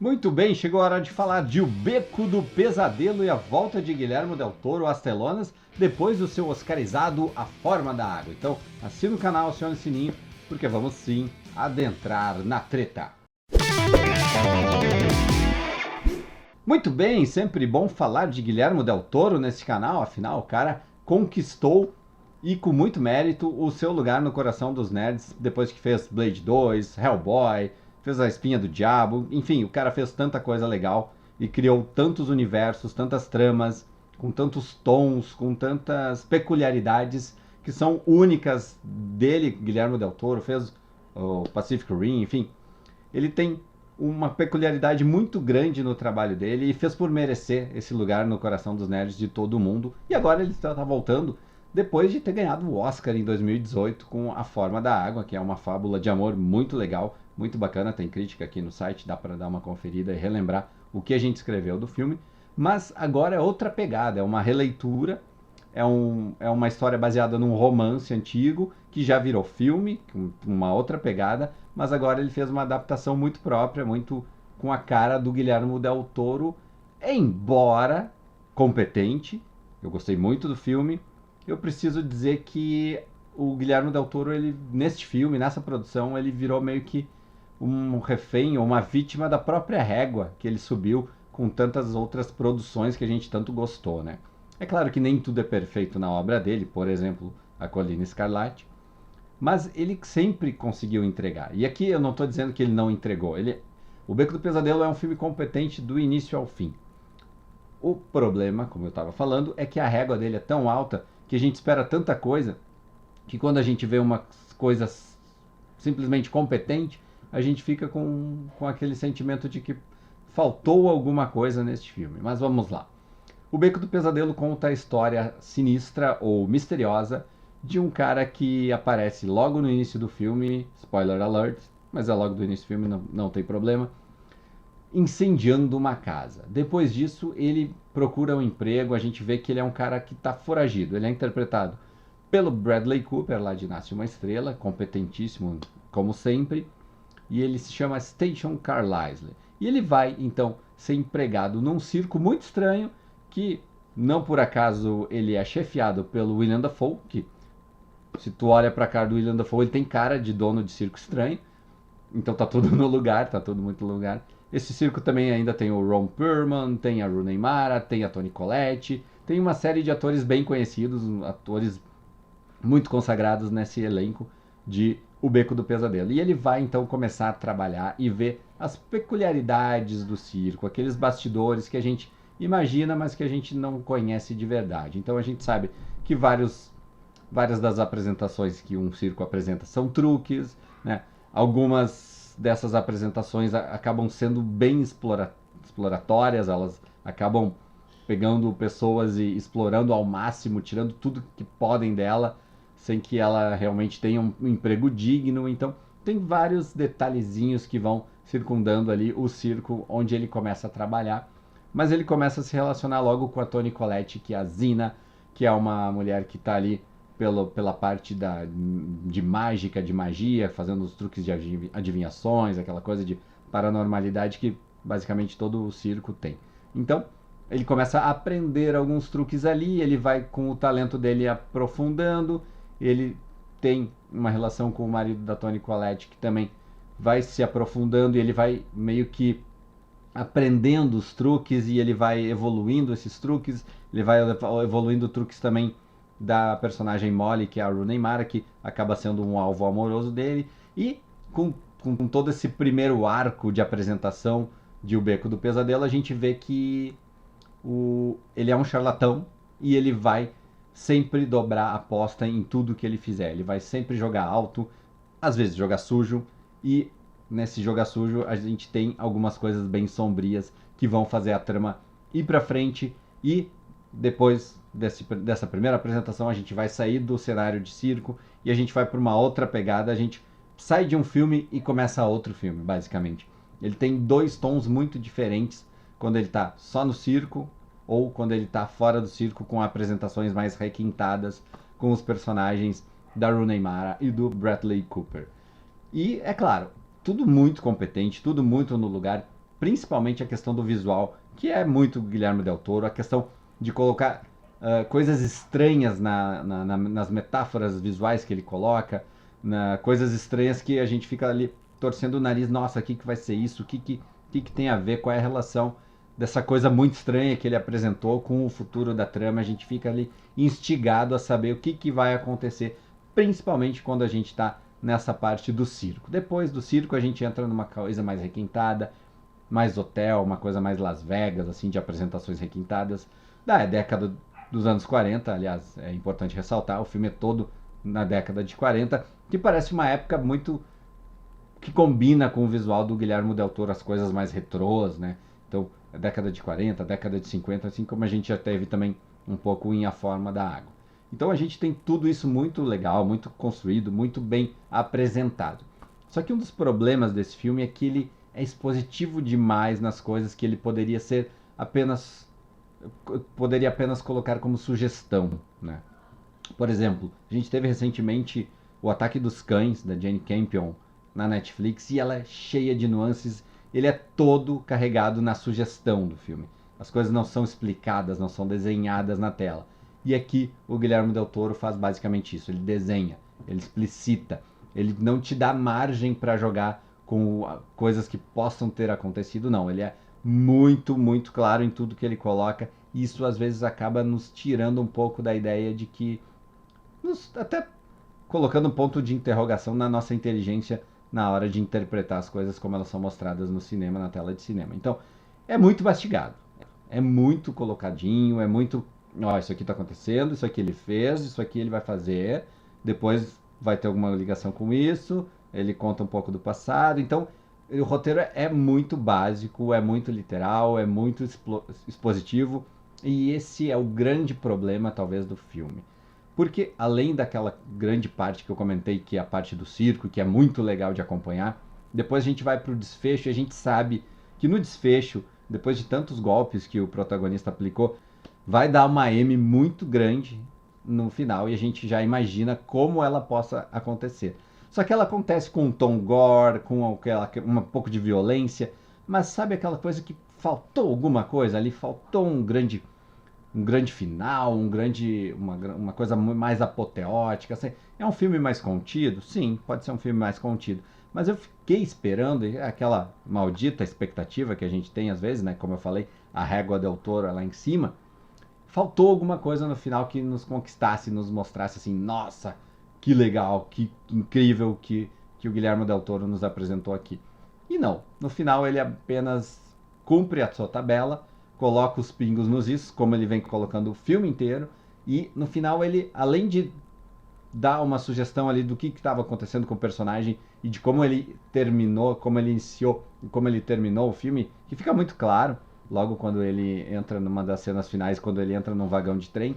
Muito bem, chegou a hora de falar de O Beco do Pesadelo e a volta de Guilherme Del Toro às telonas depois do seu oscarizado A Forma da Água. Então, assina o canal, acione o sininho, porque vamos sim adentrar na treta. Muito bem, sempre bom falar de Guilherme Del Toro nesse canal, afinal o cara conquistou e com muito mérito o seu lugar no coração dos nerds depois que fez Blade 2, Hellboy, fez A Espinha do Diabo, enfim, o cara fez tanta coisa legal e criou tantos universos, tantas tramas, com tantos tons, com tantas peculiaridades que são únicas dele. Guilherme Del Toro fez o Pacific Rim, enfim, ele tem uma peculiaridade muito grande no trabalho dele e fez por merecer esse lugar no coração dos nerds de todo mundo. E agora ele está voltando depois de ter ganhado o Oscar em 2018 com A Forma da Água, que é uma fábula de amor muito legal, muito bacana. Tem crítica aqui no site, dá para dar uma conferida e relembrar o que a gente escreveu do filme. Mas agora é outra pegada, é uma releitura, é uma história baseada num romance antigo que já virou filme, com uma outra pegada, mas agora ele fez uma adaptação muito própria, muito com a cara do Guilherme Del Toro, embora competente. Eu gostei muito do filme. Eu preciso dizer que o Guilherme Del Toro, ele, neste filme, nessa produção, ele virou meio que um refém ou uma vítima da própria régua que ele subiu com tantas outras produções que a gente tanto gostou, né? É claro que nem tudo é perfeito na obra dele, por exemplo, A Colina Escarlate, mas ele sempre conseguiu entregar. E aqui eu não estou dizendo que ele não entregou. O Beco do Pesadelo é um filme competente do início ao fim. O problema, como eu estava falando, é que a régua dele é tão alta que a gente espera tanta coisa que quando a gente vê uma coisa simplesmente competente, a gente fica com aquele sentimento de que faltou alguma coisa neste filme. Mas vamos lá. O Beco do Pesadelo conta a história sinistra ou misteriosa de um cara que aparece logo no início do filme, spoiler alert, mas é logo do início do filme, não tem problema, incendiando uma casa. Depois disso, ele procura um emprego, a gente vê que ele é um cara que está foragido. Ele é interpretado pelo Bradley Cooper, lá de Nasce uma Estrela, competentíssimo como sempre, e ele se chama Station Carlisle. E ele vai, então, ser empregado num circo muito estranho, que não por acaso ele é chefiado pelo William Dafoe, que se tu olha pra cara do William Dafoe, ele tem cara de dono de circo estranho, então tá tudo no lugar, tá tudo muito no lugar. Esse circo também ainda tem o Ron Perlman, tem a Rooney Mara, tem a Toni Collette, tem uma série de atores bem conhecidos, atores muito consagrados nesse elenco de O Beco do Pesadelo. E ele vai então começar a trabalhar e ver as peculiaridades do circo, aqueles bastidores que a gente imagina, mas que a gente não conhece de verdade. Então a gente sabe que várias das apresentações que um circo apresenta são truques, né? Algumas dessas apresentações acabam sendo bem exploratórias, elas acabam pegando pessoas e explorando ao máximo, tirando tudo que podem dela, sem que ela realmente tenha um emprego digno. Então tem vários detalhezinhos que vão circundando ali o circo onde ele começa a trabalhar. Mas ele começa a se relacionar logo com a Toni Collette, que é a Zina, que é uma mulher que está ali pela parte de mágica, de magia, fazendo os truques de adivinhações, aquela coisa de paranormalidade que basicamente todo o circo tem. Então, ele começa a aprender alguns truques ali, ele vai com o talento dele aprofundando, ele tem uma relação com o marido da Toni Collette que também vai se aprofundando e ele vai meio que aprendendo os truques e ele vai evoluindo esses truques, ele vai evoluindo truques também da personagem Molly, que é a Rooney Mara, que acaba sendo um alvo amoroso dele, e com todo esse primeiro arco de apresentação de O Beco do Pesadelo, a gente vê que ele é um charlatão e ele vai sempre dobrar a aposta em tudo que ele fizer. Ele vai sempre jogar alto, às vezes jogar sujo, e nesse jogar sujo a gente tem algumas coisas bem sombrias que vão fazer a trama ir pra frente. E depois dessa primeira apresentação a gente vai sair do cenário de circo e a gente vai para uma outra pegada, a gente sai de um filme e começa outro filme, basicamente. Ele tem dois tons muito diferentes quando ele está só no circo ou quando ele está fora do circo, com apresentações mais requintadas com os personagens da Rooney Mara e do Bradley Cooper. E, é claro, tudo muito competente, tudo muito no lugar. principalmente a questão do visual, que é muito Guilherme Del Toro, a questão de colocar coisas estranhas nas metáforas visuais que ele coloca, coisas estranhas que a gente fica ali torcendo o nariz, nossa, o que vai ser isso? O que tem a ver? Qual é a relação dessa coisa muito estranha que ele apresentou com o futuro da trama? A gente fica ali instigado a saber o que vai acontecer, principalmente quando a gente está nessa parte do circo. Depois do circo a gente entra numa coisa mais requintada, mais hotel, uma coisa mais Las Vegas, assim, de apresentações requintadas. Da década dos anos 40, aliás, é importante ressaltar, o filme é todo na década de 40, que parece uma época muito que combina com o visual do Guilherme Del Toro, as coisas mais retrôs, né? Então, a década de 40, a década de 50, assim como a gente já teve também um pouco em A Forma da Água. Então a gente tem tudo isso muito legal, muito construído, muito bem apresentado. Só que um dos problemas desse filme é que ele é expositivo demais nas coisas que ele poderia apenas colocar como sugestão, né? Por exemplo, a gente teve recentemente O Ataque dos Cães, da Jane Campion, na Netflix, e ela é cheia de nuances. Ele é todo carregado na sugestão do filme. As coisas não são explicadas, não são desenhadas na tela. E aqui o Guilherme Del Toro faz basicamente isso. Ele desenha, ele explicita, ele não te dá margem para jogar com coisas que possam ter acontecido, não. Ele é muito, muito claro em tudo que ele coloca. E isso às vezes acaba nos tirando um pouco da ideia de que até colocando um ponto de interrogação na nossa inteligência na hora de interpretar as coisas como elas são mostradas no cinema, na tela de cinema. Então, é muito mastigado, é muito colocadinho, é muito, ó, isso aqui está acontecendo, isso aqui ele fez, isso aqui ele vai fazer, depois vai ter alguma ligação com isso, ele conta um pouco do passado. Então, o roteiro é muito básico, é muito literal, é muito expositivo, e esse é o grande problema, talvez, do filme. Porque além daquela grande parte que eu comentei, que é a parte do circo, que é muito legal de acompanhar, depois a gente vai para o desfecho e a gente sabe que no desfecho, depois de tantos golpes que o protagonista aplicou, vai dar uma M muito grande no final e a gente já imagina como ela possa acontecer. Só que ela acontece com um tom gore, com um pouco de violência, mas sabe aquela coisa que faltou alguma coisa ali, faltou um grande final, uma coisa mais apoteótica. Assim. É um filme mais contido? Sim, pode ser um filme mais contido. Mas eu fiquei esperando aquela maldita expectativa que a gente tem às vezes, né? Como eu falei, a régua Del Toro lá em cima. Faltou alguma coisa no final que nos conquistasse, nos mostrasse assim, nossa, que legal, que incrível que o Guilherme Del Toro nos apresentou aqui. E não, no final ele apenas cumpre a sua tabela, coloca os pingos nos is, como ele vem colocando o filme inteiro, e no final ele, além de dar uma sugestão ali do que estava acontecendo com o personagem e de como ele terminou, como ele iniciou e como ele terminou o filme, que fica muito claro, logo quando ele entra numa das cenas finais, quando ele entra num vagão de trem,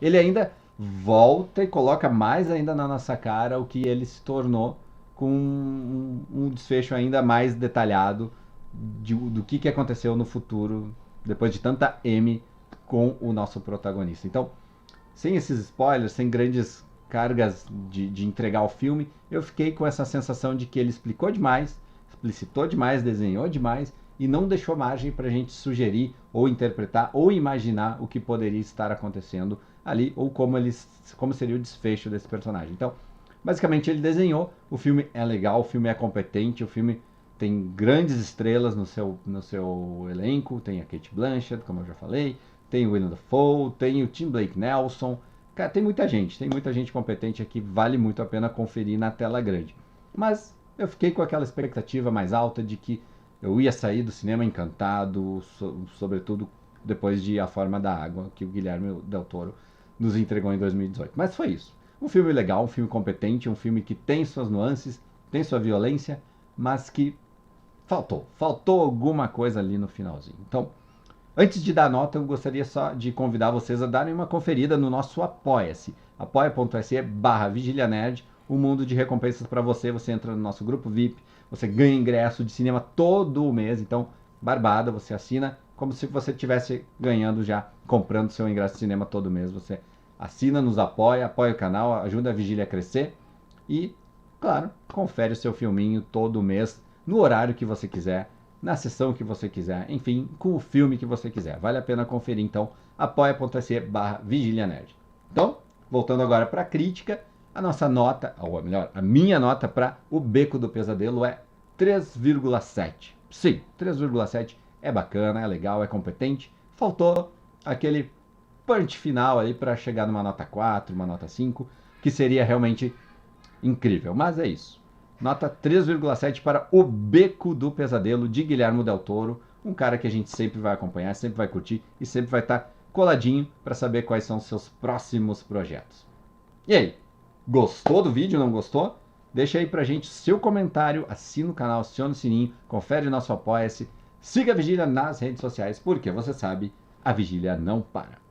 ele ainda volta e coloca mais ainda na nossa cara o que ele se tornou com um desfecho ainda mais detalhado do que aconteceu no futuro depois de tanta M com o nosso protagonista. Então, sem esses spoilers, sem grandes cargas de entregar o filme, eu fiquei com essa sensação de que ele explicou demais, explicitou demais, desenhou demais e não deixou margem para a gente sugerir ou interpretar ou imaginar o que poderia estar acontecendo ali ou como seria o desfecho desse personagem. Então, basicamente ele desenhou, o filme é legal, o filme é competente, o filme tem grandes estrelas no seu elenco, tem a Cate Blanchett, como eu já falei, tem o Willem Dafoe, tem o Tim Blake Nelson, cara, tem muita gente competente aqui, vale muito a pena conferir na tela grande. Mas eu fiquei com aquela expectativa mais alta de que eu ia sair do cinema encantado, sobretudo depois de A Forma da Água, que o Guilherme Del Toro nos entregou em 2018. Mas foi isso. Um filme legal, um filme competente, um filme que tem suas nuances, tem sua violência, mas que faltou alguma coisa ali no finalzinho. Então, antes de dar nota, eu gostaria só de convidar vocês a darem uma conferida no nosso Apoia-se, apoia.se/vigilianerd, um mundo de recompensas para você. Você entra no nosso grupo VIP, você ganha ingresso de cinema todo mês, então, barbada, você assina como se você estivesse ganhando já, comprando seu ingresso de cinema todo mês. Você assina, nos apoia o canal, ajuda a Vigília a crescer e, claro, confere o seu filminho todo mês, no horário que você quiser, na sessão que você quiser, enfim, com o filme que você quiser. Vale a pena conferir, então, apoia.se/Vigília Nerd. Então, voltando agora para a crítica, a nossa nota, ou melhor, a minha nota para O Beco do Pesadelo é 3,7. Sim, 3,7 é bacana, é legal, é competente. Faltou aquele punch final aí para chegar numa nota 4, uma nota 5, que seria realmente incrível. Mas é isso. Nota 3,7 para O Beco do Pesadelo, de Guilherme Del Toro. Um cara que a gente sempre vai acompanhar, sempre vai curtir e sempre vai estar coladinho para saber quais são os seus próximos projetos. E aí, gostou do vídeo, não gostou? Deixa aí pra gente seu comentário, assina o canal, aciona o sininho, confere nosso Apoia-se, siga a Vigília nas redes sociais, porque você sabe, a Vigília não para.